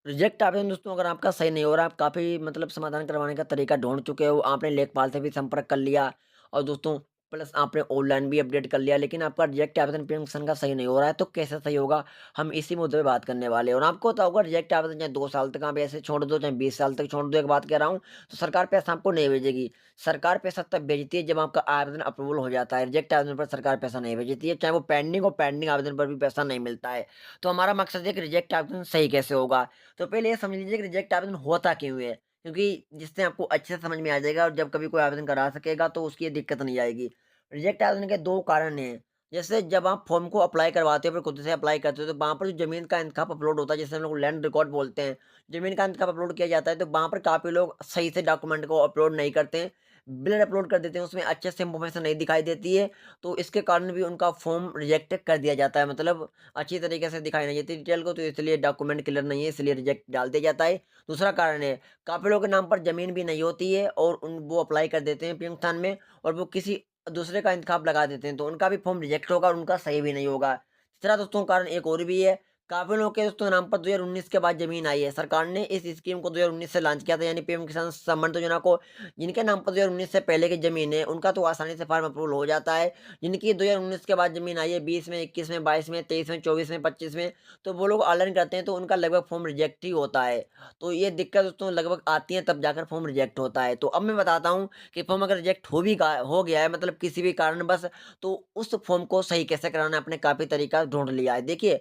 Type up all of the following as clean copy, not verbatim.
Reject आवेदन दोस्तों अगर आपका सही नहीं हो रहा, आप काफ़ी मतलब समाधान करवाने का तरीका ढूँढ चुके हो, आपने लेखपाल से भी संपर्क कर लिया और दोस्तों प्लस आपने ऑनलाइन भी अपडेट कर लिया, लेकिन आपका रिजेक्ट आवेदन पेंशन का सही नहीं हो रहा है, तो कैसे सही होगा? हम इसी मुद्दे पे बात करने वाले हैं और आपको पता होगा रिजेक्ट आवेदन चाहे 2 साल तक आप ऐसे छोड़ दो, चाहे 20 साल तक छोड़ दो, एक बात कह रहा हूँ, तो सरकार पैसा आपको नहीं भेजेगी। सरकार पैसा तब भेजती है जब आपका आवेदन अप्रूवल हो जाता है, रिजेक्ट आवेदन पर सरकार पैसा नहीं भेजती है, चाहे वो पेंडिंग हो, पेंडिंग आवेदन पर भी पैसा नहीं मिलता है। तो हमारा मकसद है कि रिजेक्ट आवेदन सही कैसे होगा? तो पहले ये समझ लीजिए कि रिजेक्ट आवेदन होता क्यों है? क्योंकि जिससे आपको अच्छे से समझ में आ जाएगा और जब कभी कोई आवेदन करा सकेगा तो उसकी ये दिक्कत नहीं आएगी। रिजेक्ट आवेदन के 2 कारण हैं। जैसे जब आप फॉर्म को अप्लाई करवाते हो, फिर खुद से अप्लाई करते हो, तो वहाँ पर जो ज़मीन का इंतखाब अपलोड होता है, जिसे हम लोग लैंड रिकॉर्ड बोलते हैं। ज़मीन का इंतखाब अपलोड किया जाता है, तो वहाँ पर काफ़ी लोग सही से डॉक्यूमेंट को अपलोड नहीं करते हैं। ब्लर अपलोड कर देते हैं, उसमें अच्छे से इन्फॉर्मेशन नहीं दिखाई देती है, तो इसके कारण भी उनका फॉर्म रिजेक्ट कर दिया जाता है। मतलब अच्छी तरीके से दिखाई नहीं देती डिटेल को, तो इसलिए डॉक्यूमेंट क्लियर नहीं है, इसलिए रिजेक्ट डाल दिया जाता है। दूसरा कारण है, काफ़ी लोगों के नाम पर ज़मीन भी नहीं होती है और वो अप्लाई कर देते हैं पीएम-किसान में और वो किसी दूसरे का इंतखाब लगा देते हैं, तो उनका भी फॉर्म रिजेक्ट होगा और उनका सही भी नहीं होगा। तीसरा दोस्तों कारण एक और भी है, काफ़ी लोगों के दोस्तों नाम पर 2019 के बाद ज़मीन आई है। सरकार ने इस स्कीम को 2019 से लॉन्च किया था, यानी पीएम किसान सम्मान योजना को जिनके नाम पर 2019 से पहले की ज़मीन है, उनका तो आसानी से फॉर्म अप्रूवल हो जाता है। जिनकी 2019 के बाद ज़मीन आई है 20 में, 21 में, 22 में, 23 में, 24 में, 25 में, तो वो लोग ऑनलाइन करते हैं तो उनका लगभग फॉर्म रिजेक्ट ही होता है। तो ये दिक्कत दोस्तों लगभग आती है तब जाकर फॉर्म रिजेक्ट होता है। तो अब मैं बताता हूँ कि फॉर्म अगर रिजेक्ट हो गया है मतलब किसी भी कारणवश, तो उस फॉर्म को सही कैसे कराना है, आपने काफ़ी तरीका ढूँढ लिया है। देखिए,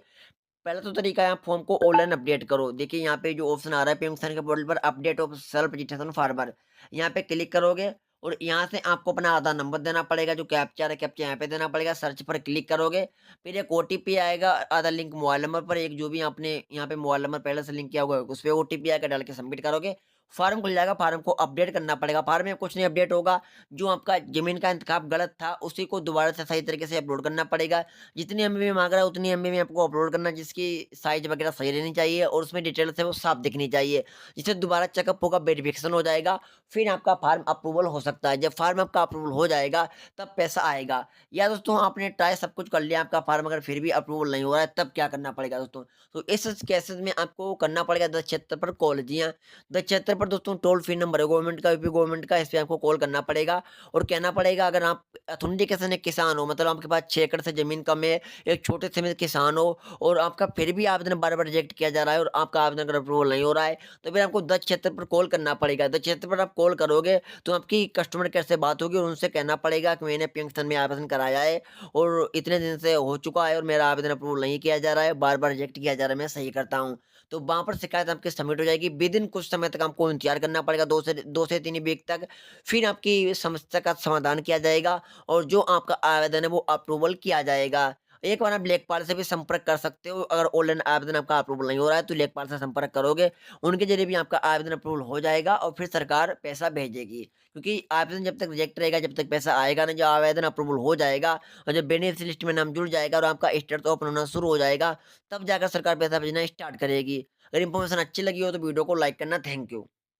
पहला तो तरीका है आप फॉर्म को ऑनलाइन अपडेट करो। देखिए यहाँ पे जो ऑप्शन आ रहा है पीएम किसान के पोर्टल पर update of self registration farmer, यहाँ पे क्लिक करोगे और यहाँ से आपको अपना आधार नंबर देना पड़ेगा, जो कैप्चा है कैप्चा यहाँ पे देना पड़ेगा, सर्च पर क्लिक करोगे, फिर एक ओटीपी आएगा आधार लिंक मोबाइल नंबर पर, एक जो भी आपने यहाँ पे मोबाइल नंबर पहले से लिंक किया हुआ है उस पे ओटीपी आएगा, डाल के सबमिट करोगे, फार्म खुल जाएगा, फार्म को अपडेट करना पड़ेगा। फार्म में कुछ नहीं अपडेट होगा, जो आपका जमीन का इंतखाब गलत था उसी को दोबारा से सही तरीके से अपलोड करना पड़ेगा। जितनी एमबी में माँग रहा है उतनी एमबी में आपको अपलोड करना है, जिसकी साइज़ वगैरह सही रहनी चाहिए और उसमें डिटेल्स है वो साफ दिखनी चाहिए। जिससे दोबारा चेकअप होगा, वेरिफिकेशन हो जाएगा, फिर आपका फार्म अप्रूवल हो सकता है। जब फार्म आपका अप्रूवल हो जाएगा तब पैसा आएगा। या दोस्तों आपने ट्राई सब कुछ कर लिया, आपका फार्म अगर फिर भी अप्रूवल नहीं हो रहा है तब क्या करना पड़ेगा दोस्तों? तो इस केसेज़ में आपको करना पड़ेगा 1076 पर कॉल। जी हाँ, 1076 पर दोस्तों टोल फ्री नंबर है गवर्नमेंट का, यूपी गवर्नमेंट का, इस पे आपको कॉल करना पड़ेगा और कहना पड़ेगा अगर आप ऑथेंटिकेशन एक किसान हो, मतलब आपके पास 6 एकड़ से ज़मीन कम है, एक छोटे से में किसान हो और आपका फिर भी आवेदन बार-बार रिजेक्ट किया जा रहा है और आपका आवेदन अगर अप्रूवल नहीं हो रहा है, तो फिर आपको 1076 पर कॉल करना पड़ेगा। 1076 पर आप कॉल करोगे, तो आपकी कस्टमर केयर से बात होगी और उनसे कहना पड़ेगा कि मैंने पेंशन में आवेदन कराया है और इतने दिन से हो चुका है और मेरा आवेदन अप्रूवल नहीं किया जा रहा है, बार-बार रिजेक्ट किया जा रहा है, मैं सही करता हूँ। तो वहाँ पर शिकायत आपकी सबमिट हो जाएगी। विदिन कुछ समय तक आपको इंतज़ार करना पड़ेगा, 2 से 3 वीक तक। फिर आपकी समस्या का समाधान किया जाएगा और जो आपका आवेदन है वो अप्रूवल किया जाएगा। एक बार आप लेखपाल से भी संपर्क कर सकते हो, अगर ऑनलाइन आवेदन आपका अप्रूवल नहीं हो रहा है तो लेखपाल से संपर्क करोगे, उनके ज़रिए भी आपका आवेदन अप्रूवल हो जाएगा और फिर सरकार पैसा भेजेगी। क्योंकि आवेदन जब तक रिजेक्ट रहेगा, जब तक पैसा आएगा नहीं, जब आवेदन अप्रूवल हो जाएगा और जब बेनिफिशियरी लिस्ट में नाम जुड़ जाएगा और आपका स्टेटस ओपन होना शुरू हो जाएगा, तब जाकर सरकार पैसा भेजना स्टार्ट करेगी। अगर इन्फॉर्मेशन अच्छी लगी हो तो वीडियो को लाइक करना। Thank you.